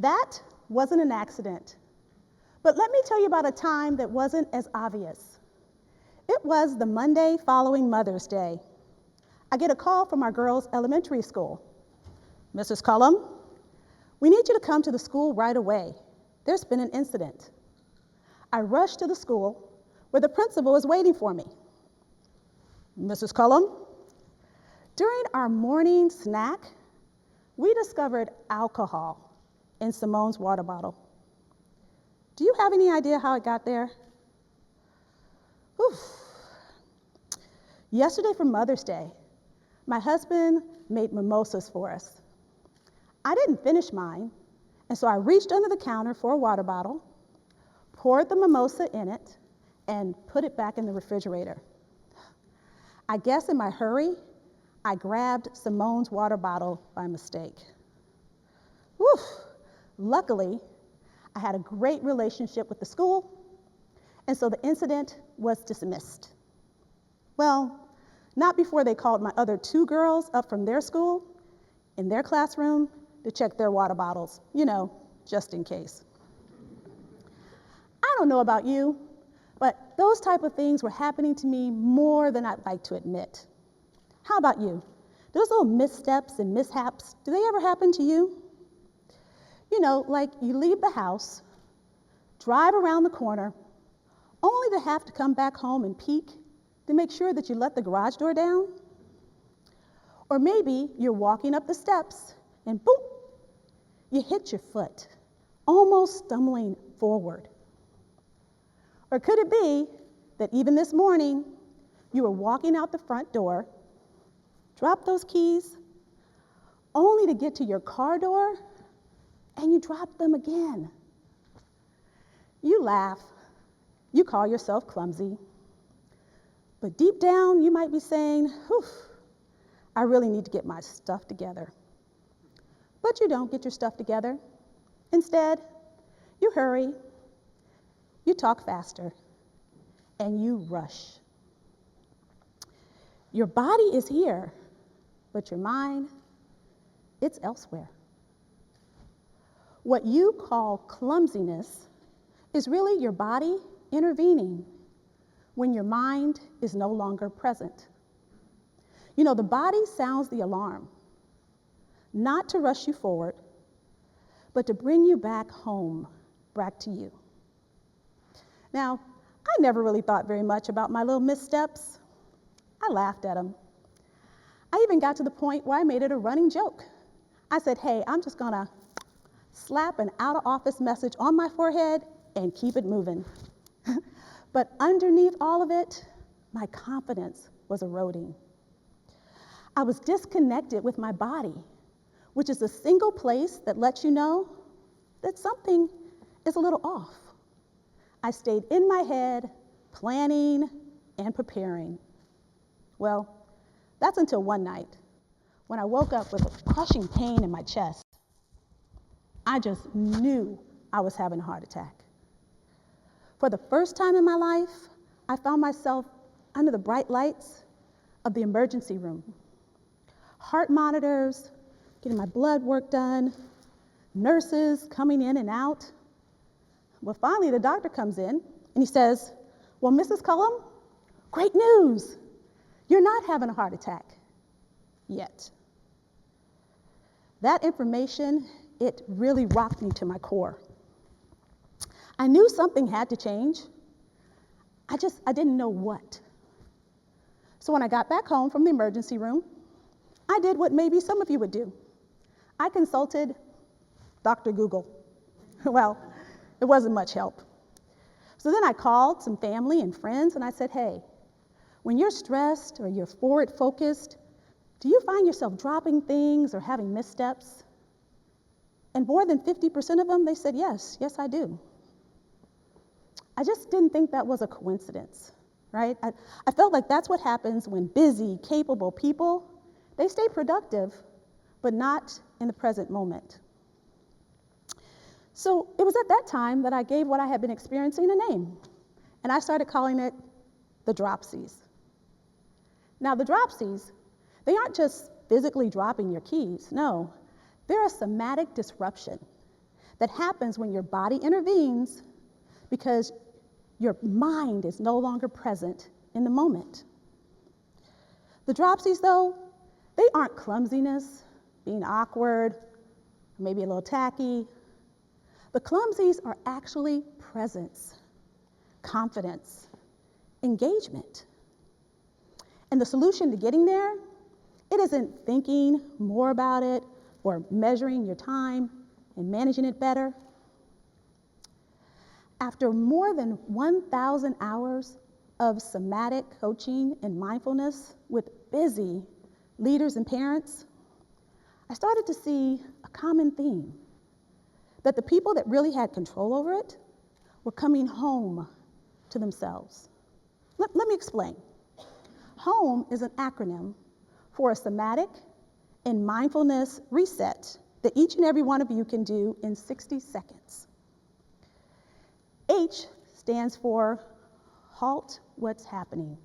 That wasn't an accident. But let me tell you about a time that wasn't as obvious. It was the Monday following Mother's Day. I get a call from our girls' elementary school. Mrs. Cullum, we need you to come to the school right away. There's been an incident. I rush to the school where the principal is waiting for me. Mrs. Cullum, during our morning snack, we discovered alcohol in Simone's water bottle. Do you have any idea how it got there? Oof. Yesterday for Mother's Day, my husband made mimosas for us. I didn't finish mine, and so I reached under the counter for a water bottle, poured the mimosa in it, and put it back in the refrigerator. I guess in my hurry, I grabbed Simone's water bottle by mistake. Whew. Luckily, I had a great relationship with the school, and so the incident was dismissed. Well, not before they called my other two girls up from their school in their classroom to check their water bottles, just in case. I don't know about you, but those type of things were happening to me more than I'd like to admit. How about you? Those little missteps and mishaps, do they ever happen to you? Like you leave the house, drive around the corner, only to have to come back home and peek to make sure that you let the garage door down. Or maybe you're walking up the steps and boom, you hit your foot, almost stumbling forward. Or could it be that even this morning, you were walking out the front door, dropped those keys, only to get to your car door, and you drop them again? You laugh, you call yourself clumsy, but deep down, you might be saying, whew, I really need to get my stuff together. But you don't get your stuff together. Instead, you hurry, you talk faster, and you rush. Your body is here, but your mind, it's elsewhere. What you call clumsiness is really your body intervening when your mind is no longer present. The body sounds the alarm, not to rush you forward, but to bring you back home, back to you. Now, I never really thought very much about my little missteps. I laughed at them. I even got to the point where I made it a running joke. I said, hey, I'm just gonna slap an out-of-office message on my forehead and keep it moving. But underneath all of it, my confidence was eroding. I was disconnected with my body, which is the single place that lets you know that something is a little off. I stayed in my head, planning and preparing. Well, that's until one night when I woke up with a crushing pain in my chest. I just knew I was having a heart attack. For the first time in my life, I found myself under the bright lights of the emergency room. Heart monitors, getting my blood work done, nurses coming in and out. Well, finally the doctor comes in and he says, well, Mrs. Cullum, great news. You're not having a heart attack yet. That information, it really rocked me to my core. I knew something had to change. I didn't know what. So when I got back home from the emergency room, I did what maybe some of you would do. I consulted Dr. Google. Well, it wasn't much help. So then I called some family and friends and I said, hey, when you're stressed or you're forward focused, do you find yourself dropping things or having missteps? And more than 50% of them, they said, yes, I do. I just didn't think that was a coincidence, right? I felt like that's what happens when busy, capable people, they stay productive, but not in the present moment. So it was at that time that I gave what I had been experiencing a name, and I started calling it the Dropsies. Now the Dropsies, they aren't just physically dropping your keys, no, they're a somatic disruption that happens when your body intervenes because your mind is no longer present in the moment. The dropsies, though, they aren't clumsiness, being awkward, maybe a little tacky. The clumsies are actually presence, confidence, engagement. And the solution to getting there, it isn't thinking more about it or measuring your time and managing it better. After more than 1,000 hours of somatic coaching and mindfulness with busy leaders and parents, I started to see a common theme, that the people that really had control over it were coming home to themselves. Let me explain. H.O.M.E is an acronym for a somatic and mindfulness reset that each and every one of you can do in 60 seconds. H stands for halt what's happening.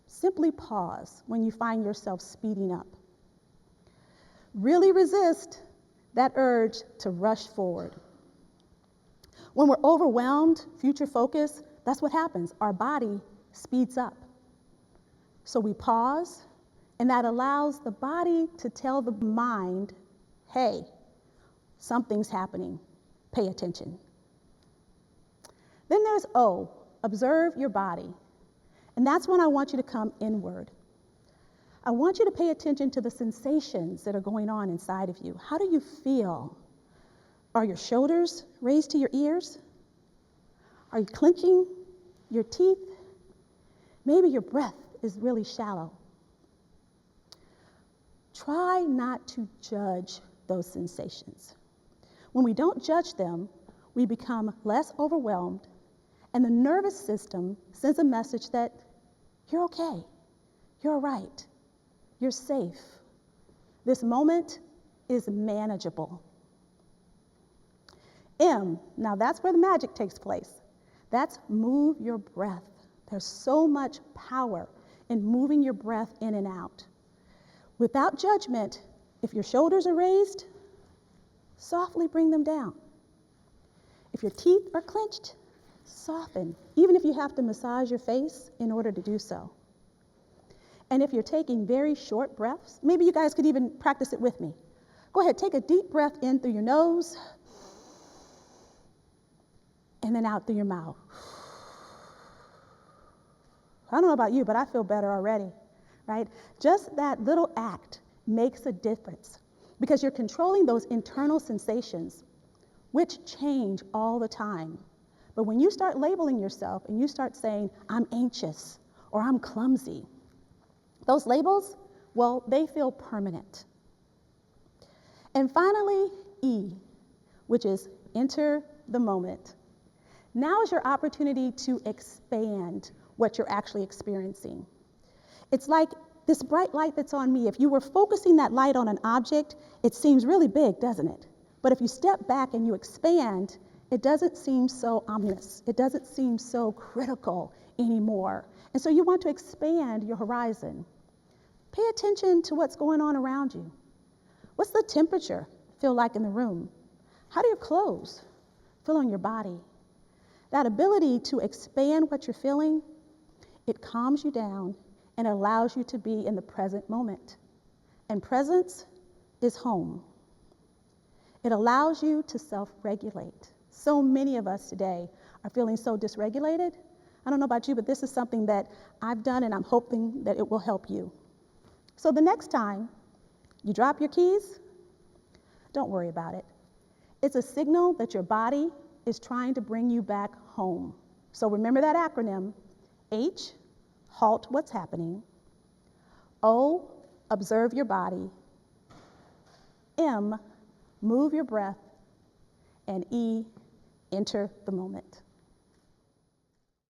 Simply pause when you find yourself speeding up. Really resist that urge to rush forward. When we're overwhelmed, future focus, that's what happens. Our body speeds up. So we pause, and that allows the body to tell the mind, hey, something's happening. Pay attention. Then there's O, observe your body. And that's when I want you to come inward. I want you to pay attention to the sensations that are going on inside of you. How do you feel? Are your shoulders raised to your ears? Are you clenching your teeth? Maybe your breath is really shallow. Try not to judge those sensations. When we don't judge them, we become less overwhelmed, and the nervous system sends a message that you're okay, you're all right, you're safe. This moment is manageable. M, now that's where the magic takes place. That's move your breath. There's so much power in moving your breath in and out. Without judgment, if your shoulders are raised, softly bring them down. If your teeth are clenched, soften, even if you have to massage your face in order to do so. And if you're taking very short breaths, maybe you guys could even practice it with me. Go ahead, take a deep breath in through your nose, and then out through your mouth. I don't know about you, but I feel better already, right? Just that little act makes a difference because you're controlling those internal sensations, which change all the time. But when you start labeling yourself and you start saying, I'm anxious or I'm clumsy, those labels, well, they feel permanent. And finally, E, which is enter the moment. Now is your opportunity to expand what you're actually experiencing. It's like this bright light that's on me. If you were focusing that light on an object, it seems really big, doesn't it? But if you step back and you expand, it doesn't seem so ominous. It doesn't seem so critical anymore. And so you want to expand your horizon. Pay attention to what's going on around you. What's the temperature feel like in the room? How do your clothes feel on your body? That ability to expand what you're feeling, it calms you down and allows you to be in the present moment. And presence is home. It allows you to self-regulate. So many of us today are feeling so dysregulated. I don't know about you, but this is something that I've done, and I'm hoping that it will help you. So the next time you drop your keys, don't worry about it. It's a signal that your body is trying to bring you back home. So remember that acronym. H, halt what's happening. O, observe your body. M, move your breath. And E, enter the moment.